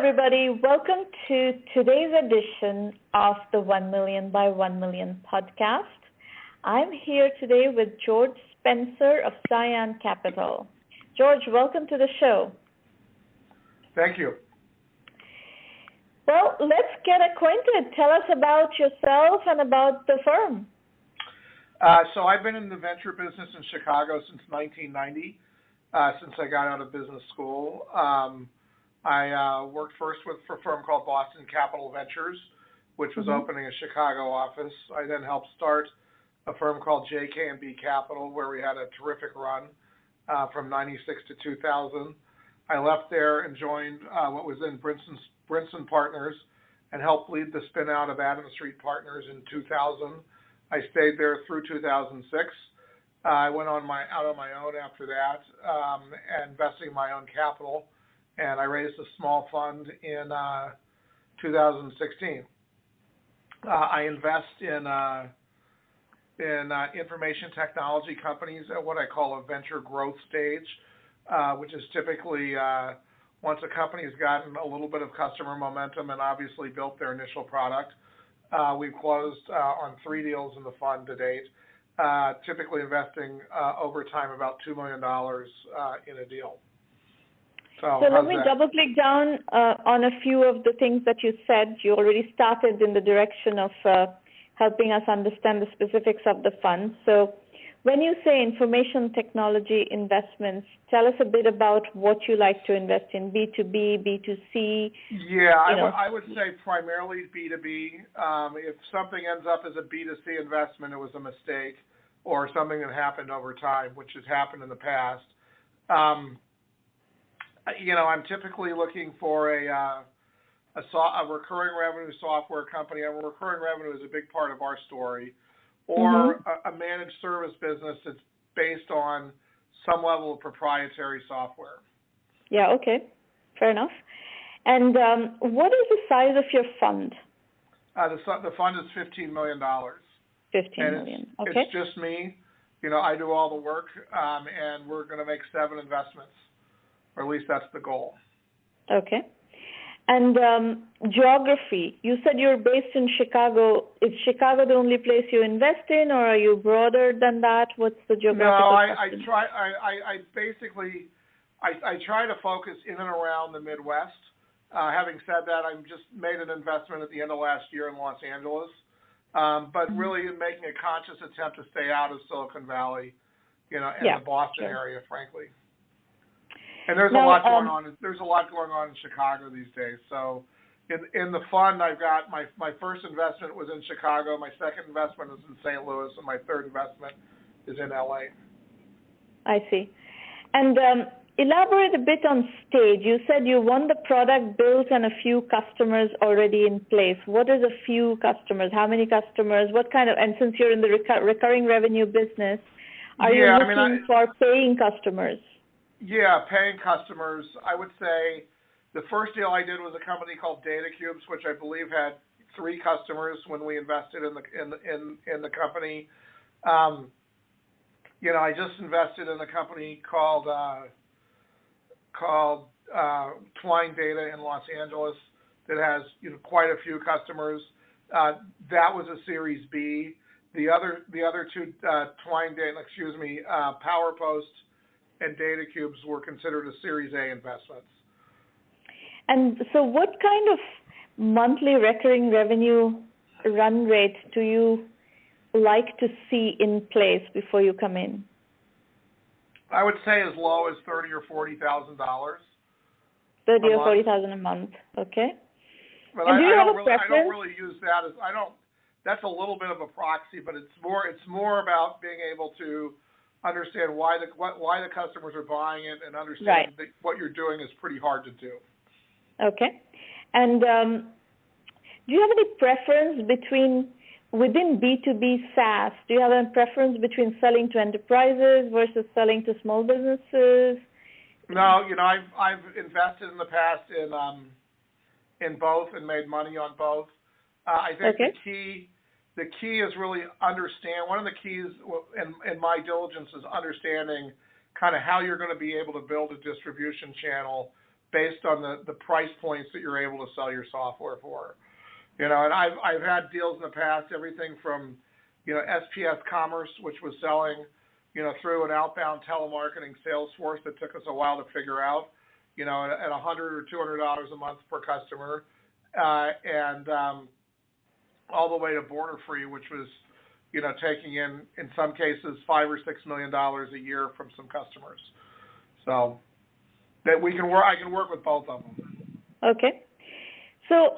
everybody. Welcome to today's edition of the 1Mby1M podcast. I'm here today with George Spencer of Seyen Capital. George, welcome to the show. Thank you. Well, let's get acquainted. Tell us about yourself and about the firm. So I've been in the venture business in Chicago since 1990, since I got out of business school. I worked first for a firm called Boston Capital Ventures, which was opening a Chicago office. I then helped start a firm called 1Mby1M Capital, where we had a terrific run from 96 to 2000. I left there and joined what was then Brinson Partners and helped lead the spin out of Adams Street Partners in 2000. I stayed there through 2006. I went out on my own after that, investing my own capital, and I raised a small fund in 2016. I invest in information technology companies at what I call a venture growth stage, which is typically once a company has gotten a little bit of customer momentum and obviously built their initial product. We've closed on 3 deals in the fund to date, typically investing over time about $2 million in a deal. So let me double click down on a few of the things that you said. You already started in the direction of helping us understand the specifics of the fund. So when you say information technology investments, tell us a bit about what you like to invest in, B2B, B2C. Yeah, I would say primarily B2B. If something ends up as a B2C investment, it was a mistake or something that happened over time, which has happened in the past. I'm typically looking for a recurring revenue software company. And recurring revenue is a big part of our story. Or a managed service business that's based on some level of proprietary software. Yeah, okay. Fair enough. And what is the size of your fund? The fund is $15 million. $15 million, okay. It's just me. I do all the work, and we're going to make 7 investments, or at least that's the goal. Okay. And geography, you said you're based in Chicago. Is Chicago the only place you invest in, or are you broader than that? What's the geographical? No, I try to focus in and around the Midwest. Having said that, I just made an investment at the end of last year in Los Angeles, but really making a conscious attempt to stay out of Silicon Valley, and the Boston area, frankly. And there's a lot going on. There's a lot going on in Chicago these days. So, in the fund, I've got my first investment was in Chicago. My second investment is in St. Louis, and my third investment is in LA. I see. And elaborate a bit on stage. You said you won the product built and a few customers already in place. What is a few customers? How many customers? What kind of? And since you're in the recurring revenue business, are you looking for paying customers? Yeah, paying customers. I would say the first deal I did was a company called DataCubes, which I believe had 3 customers when we invested in the company. I just invested in a company called Twine Data in Los Angeles that has quite a few customers. That was a Series B. The other 2 Twine Data, PowerPost and DataCubes were considered a Series A investments. And so what kind of monthly recurring revenue run rate do you like to see in place before you come in? I would say as low as $30,000 or $40,000. $30,000 or $40,000 a month, okay. But I don't really use that as that's a little bit of a proxy, but it's more about being able to understand why the customers are buying it and understand that what you're doing is pretty hard to do. Okay. And do you have any preference within B2B SaaS, do you have a preference between selling to enterprises versus selling to small businesses? No, I've invested in the past in both and made money on both. I think the key is really understand. One of the keys in my diligence is understanding kind of how you're going to be able to build a distribution channel based on the price points that you're able to sell your software for. And I've had deals in the past, everything from, SPS Commerce, which was selling, through an outbound telemarketing sales force that took us a while to figure out, at $100 or $200 a month per customer, and all the way to Borderfree, which was, taking in some cases, $5 or $6 million a year from some customers. So that I can work with both of them. Okay. So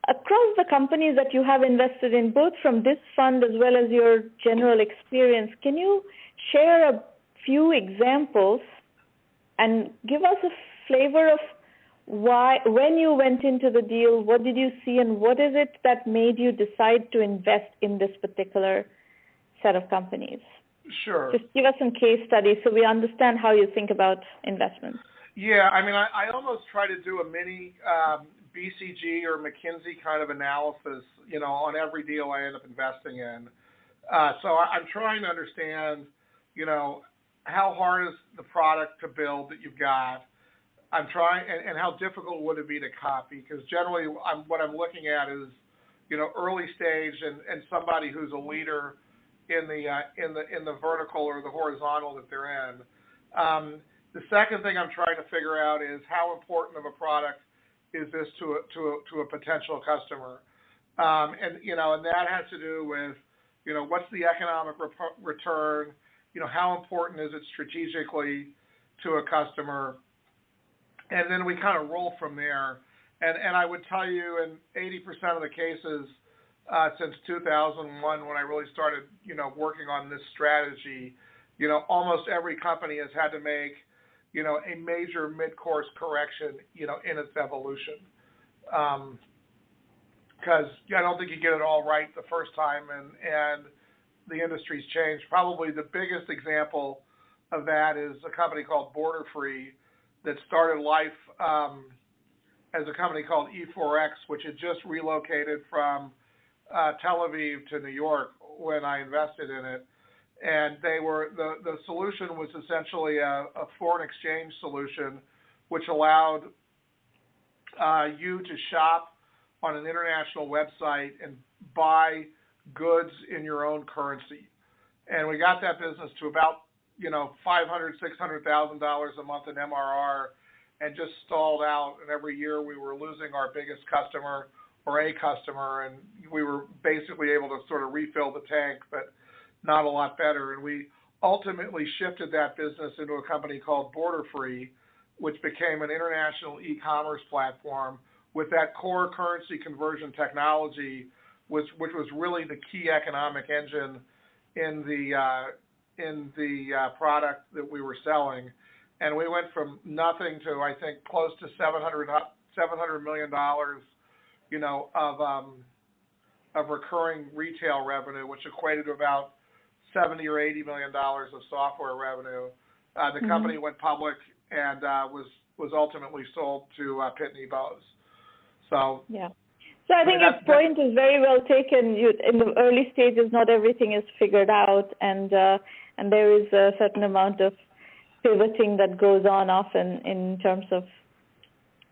across the companies that you have invested in, both from this fund as well as your general experience, can you share a few examples and give us a flavor of when you went into the deal, what did you see, and what is it that made you decide to invest in this particular set of companies? Sure. Just give us some case studies so we understand how you think about investments. Yeah, I almost try to do a mini BCG or McKinsey kind of analysis, on every deal I end up investing in. So I'm trying to understand, how hard is the product to build that you've got. I'm trying, and how difficult would it be to copy? Because generally, what I'm looking at is, early stage and somebody who's a leader in the vertical or the horizontal that they're in. The second thing I'm trying to figure out is how important of a product is this to a potential customer, and that has to do with, what's the economic return? How important is it strategically to a customer? And then we kind of roll from there. And I would tell you, in 80% of the cases since 2001, when I really started, working on this strategy, almost every company has had to make, a major mid-course correction, in its evolution. Because I don't think you get it all right the first time, and the industry's changed. Probably the biggest example of that is a company called Borderfree that started life as a company called E4X, which had just relocated from Tel Aviv to New York when I invested in it. And the solution was essentially a foreign exchange solution, which allowed you to shop on an international website and buy goods in your own currency. And we got that business to about, $500,000, $600,000 a month in MRR, and just stalled out. And every year we were losing our biggest customer or a customer, and we were basically able to sort of refill the tank, but not a lot better. And we ultimately shifted that business into a company called Borderfree, which became an international e-commerce platform with that core currency conversion technology, which was really the key economic engine in the product that we were selling. And we went from nothing to, I think, close to $700 million, of recurring retail revenue, which equated to about $70 or $80 million of software revenue. The company went public and was ultimately sold to Pitney Bowes. So yeah. So I think your point is very well taken. In the early stages, not everything is figured out, and there is a certain amount of pivoting that goes on often in terms of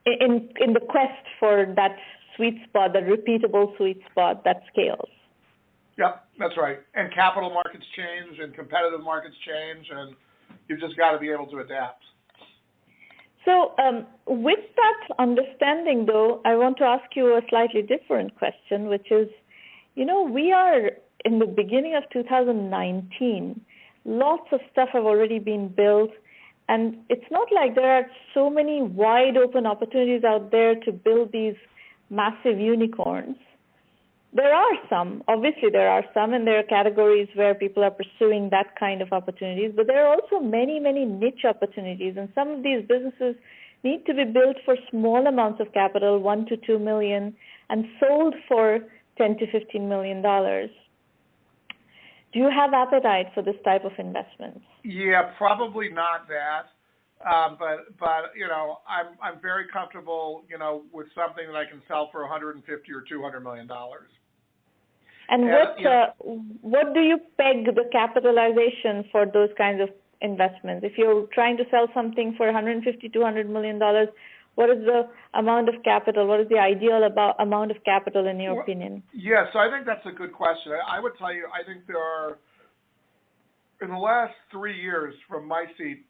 in the quest for that sweet spot, that repeatable sweet spot that scales. Yep, that's right. And capital markets change, and competitive markets change, and you've just got to be able to adapt. So with that understanding, though, I want to ask you a slightly different question, which is, we are in the beginning of 2019. Lots of stuff have already been built, and it's not like there are so many wide open opportunities out there to build these massive unicorns. There are some, obviously there are some, and there are categories where people are pursuing that kind of opportunities, but there are also many, many niche opportunities, and some of these businesses need to be built for small amounts of capital, $1 to $2 million, and sold for $10 to $15 million. Do you have appetite for this type of investment? Yeah, probably not that. But I'm very comfortable, with something that I can sell for $150 or $200 million. And what do you peg the capitalization for those kinds of investments? If you're trying to sell something for $150, $200 million, What is the amount of capital? What is the ideal amount of capital in your opinion? Yeah, so I think that's a good question. I would tell you, I think there are, in the last 3 years from my seat,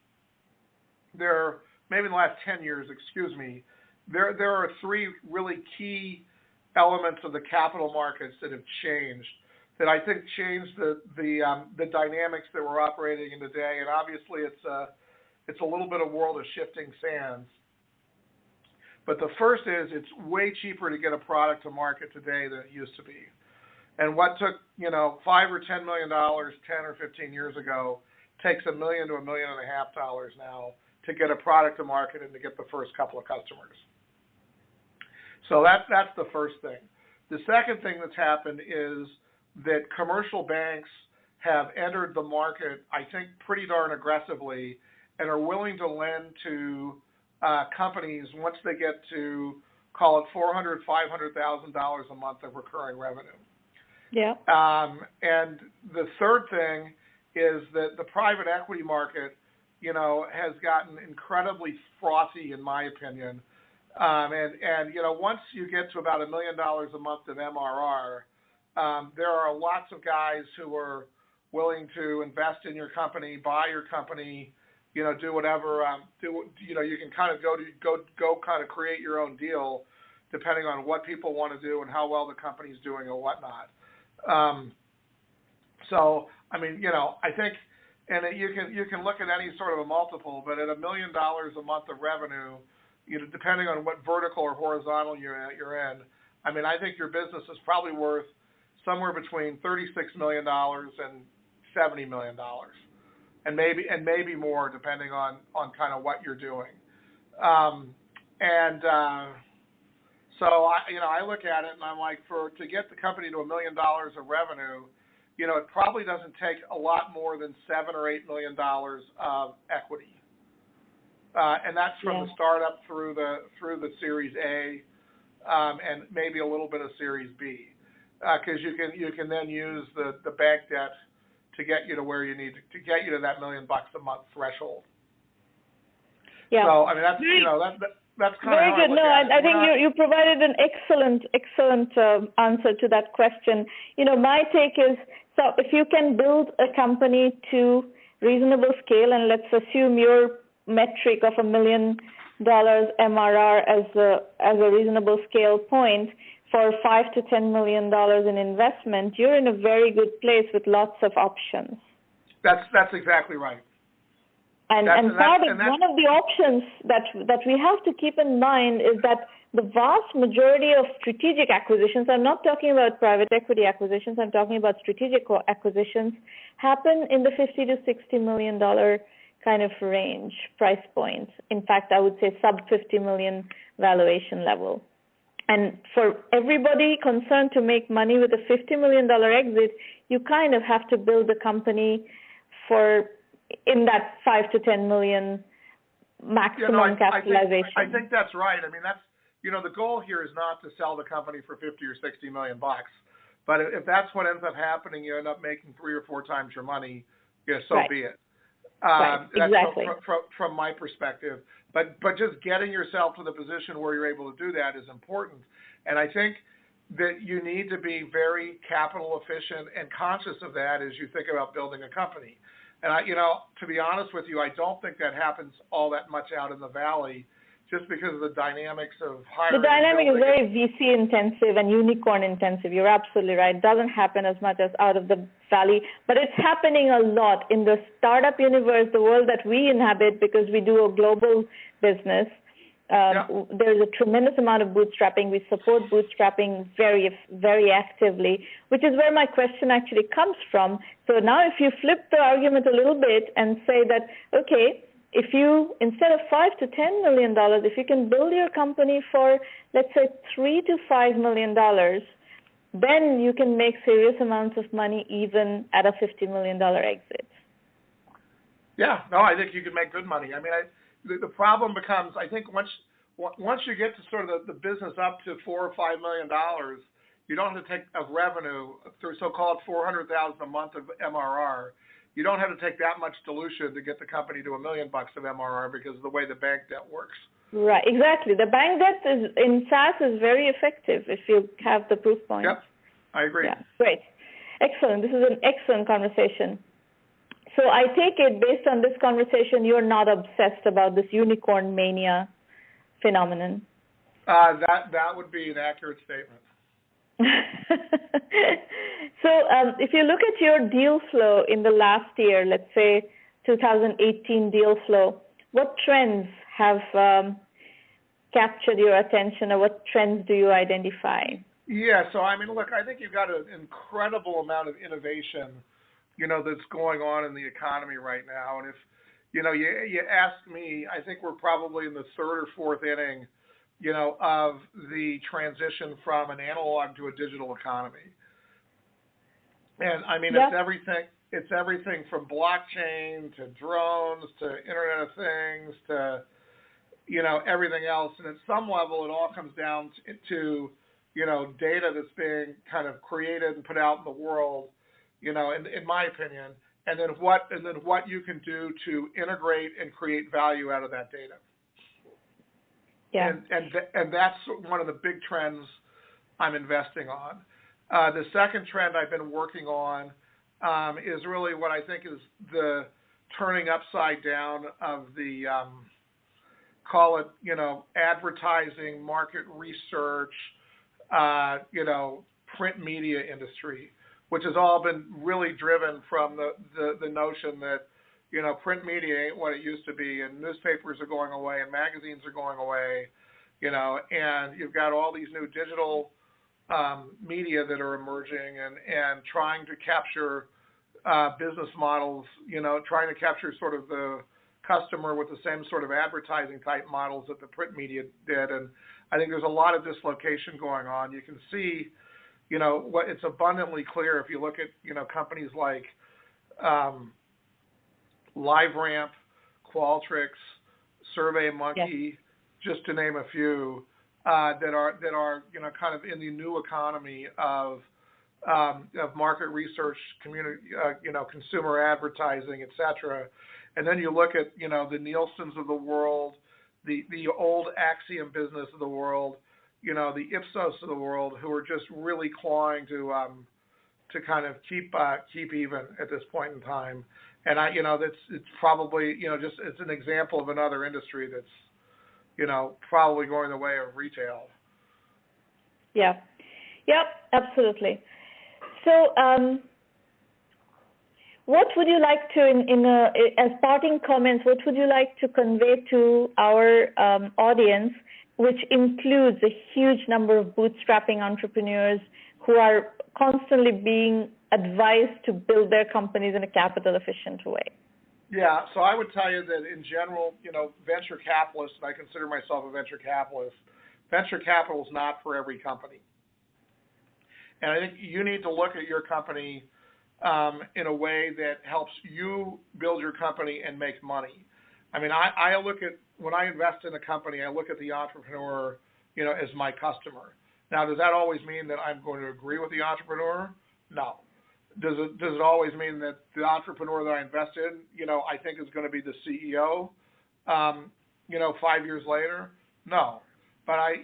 maybe in the last 10 years, excuse me, there are three really key elements of the capital markets that have changed, that I think changed the dynamics that we're operating in today. And obviously, it's a little bit of world of shifting sands. But the first is it's way cheaper to get a product to market today than it used to be. And what took, $5 or $10 million 10 or 15 years ago takes $1 million to $1.5 million now to get a product to market and to get the first couple of customers. So that's the first thing. The second thing that's happened is that commercial banks have entered the market, I think, pretty darn aggressively, and are willing to lend to companies once they get to, call it $400,000, $500,000 a month of recurring revenue. Yeah. And the third thing is that the private equity market, has gotten incredibly frothy, in my opinion. And once you get to about $1 million a month of MRR, there are lots of guys who are willing to invest in your company, buy your company, do whatever. You can kind of go kind of create your own deal, depending on what people want to do and how well the company's doing or whatnot. So I mean, I think, and you can look at any sort of a multiple, but at $1 million a month of revenue, depending on what vertical or horizontal you're in, I mean, I think your business is probably worth somewhere between $36 million and $70 million, and maybe more, depending on kind of what you're doing. So I look at it and I'm like, to get the company to $1 million of revenue, it probably doesn't take a lot more than $7 or $8 million of equity, and that's from the startup through the Series A, and maybe a little bit of Series B, because you can then use the bank debt to get you to where you need to get you to that $1 million a month threshold. Yeah. So I mean that's kind very of good. No, I think you provided an excellent answer to that question. My take is, so if you can build a company to reasonable scale, and let's assume your metric of $1 million MRR as a reasonable scale point for $5 to $10 million in investment, you're in a very good place with lots of options. That's exactly right. And one of the options that we have to keep in mind is that the vast majority of strategic acquisitions, I'm not talking about private equity acquisitions, I'm talking about strategic acquisitions, happen in the $50 to $60 million kind of range, price points. In fact, I would say sub $50 million valuation level. And for everybody concerned to make money with a $50 million exit, you kind of have to build a company in that $5 to $10 million maximum capitalization. I think that's right. I mean, that's the goal here is not to sell the company for $50 or $60 million bucks, but if that's what ends up happening, you end up making 3 or 4 times your money. So right. be it. Right. Exactly. From my perspective, but just getting yourself to the position where you're able to do that is important, and I think that you need to be very capital efficient and conscious of that as you think about building a company. And to be honest with you, I don't think that happens all that much out in the Valley, just because of the dynamics of hiring. The dynamic is very VC intensive and unicorn intensive. You're absolutely right. It doesn't happen as much as out of the Valley, but it's happening a lot in the startup universe, the world that we inhabit, because we do a global business. There's a tremendous amount of bootstrapping. We support bootstrapping very, very actively, which is where my question actually comes from. So now if you flip the argument a little bit and say that, okay, if you, instead of $5 to $10 million, if you can build your company for, let's say, $3 to $5 million, then you can make serious amounts of money even at a $50 million exit. Yeah, no, I think you can make good money. I mean, the problem becomes, I think once you get to sort of the business up to $4 or $5 million, you don't have to take of revenue through so-called $400,000 a month of MRR. You don't have to take that much dilution to get the company to $1 million of MRR because of the way the bank debt works. Right, exactly. The bank debt is in SaaS is very effective if you have the proof points. Yep, I agree. Yeah, great. Excellent. This is an excellent conversation. So I take it, based on this conversation, you're not obsessed about this unicorn mania phenomenon. That would be an accurate statement. So if you look at your deal flow in the last year, let's say 2018 deal flow, what trends have captured your attention, or what trends do you identify? Yeah, so I mean, look, I think you've got an incredible amount of innovation, that's going on in the economy right now. And if, you ask me, I think we're probably in the third or fourth inning, of the transition from an analog to a digital economy. And I mean, it's everything from blockchain to drones to Internet of Things to, everything else. And at some level, it all comes down to data that's being kind of created and put out in the world, in my opinion, and then what you can do to integrate and create value out of that data. Yeah. And that's one of the big trends I'm investing on. The second trend I've been working on is really what I think is the turning upside down of the call it, advertising, market research, print media industry, which has all been really driven from the notion that, print media ain't what it used to be, and newspapers are going away, and magazines are going away, and you've got all these new digital media that are emerging and trying to capture business models, trying to capture sort of the customer with the same sort of advertising type models that the print media did. And I think there's a lot of dislocation going on. You can see, what it's abundantly clear if you look at, companies like LiveRamp, Qualtrics, SurveyMonkey, just to name a few, that are kind of in the new economy of market research, community, consumer advertising, et cetera. And then you look at, the Nielsen's of the world, the old Axiom business of the world, the Ipsos of the world, who are just really clawing to kind of keep even at this point in time. And it's probably, it's an example of another industry that's, probably going the way of retail. Yeah. Yep, absolutely. So, what would you like to, as parting comments, what would you like to convey to our audience, which includes a huge number of bootstrapping entrepreneurs who are constantly being advised to build their companies in a capital efficient way? Yeah, so I would tell you that in general, venture capitalists, and I consider myself a venture capitalist, venture capital is not for every company. And I think you need to look at your company in a way that helps you build your company and make money. I mean, I look at, when I invest in a company, I look at the entrepreneur, as my customer. Now, does that always mean that I'm going to agree with the entrepreneur? No. Does it always mean that the entrepreneur that I invest in, I think is going to be the CEO, 5 years later? No. But I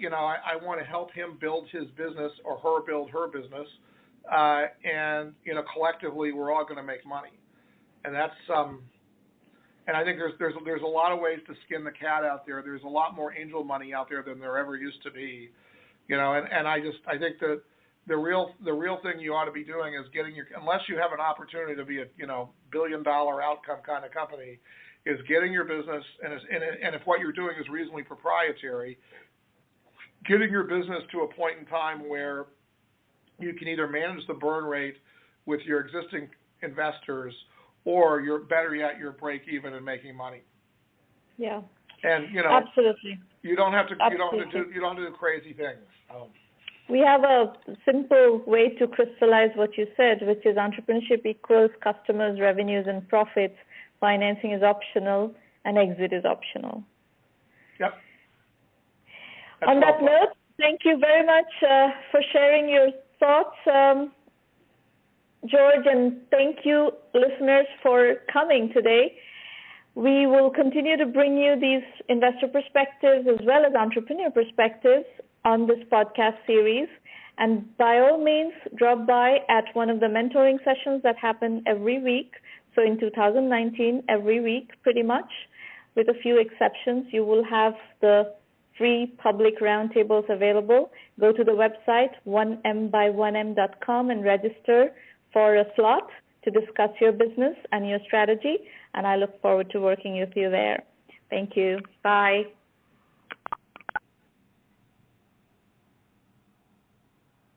want to help him build his business or her build her business, and collectively we're all going to make money, and that's and I think there's a lot of ways to skin the cat out there. There's a lot more angel money out there than there ever used to be, and I think that the real thing you ought to be doing is unless you have an opportunity to be a $1 billion outcome kind of company, is getting your business and if what you're doing is reasonably proprietary, getting your business to a point in time where you can either manage the burn rate with your existing investors, or you're better yet, you're break even and making money. Yeah. And absolutely. You don't have to do crazy things. We have a simple way to crystallize what you said, which is entrepreneurship equals customers, revenues, and profits. Financing is optional, and exit is optional. Yep. On that note, thank you very much for sharing your thoughts, George, and thank you, listeners, for coming today. We will continue to bring you these investor perspectives as well as entrepreneur perspectives on this podcast series. And by all means, drop by at one of the mentoring sessions that happen every week. So in 2019, every week, pretty much, with a few exceptions, you will have the free public roundtables available. Go to the website 1Mby1M.com and register for a slot to discuss your business and your strategy. And I look forward to working with you there. Thank you. Bye.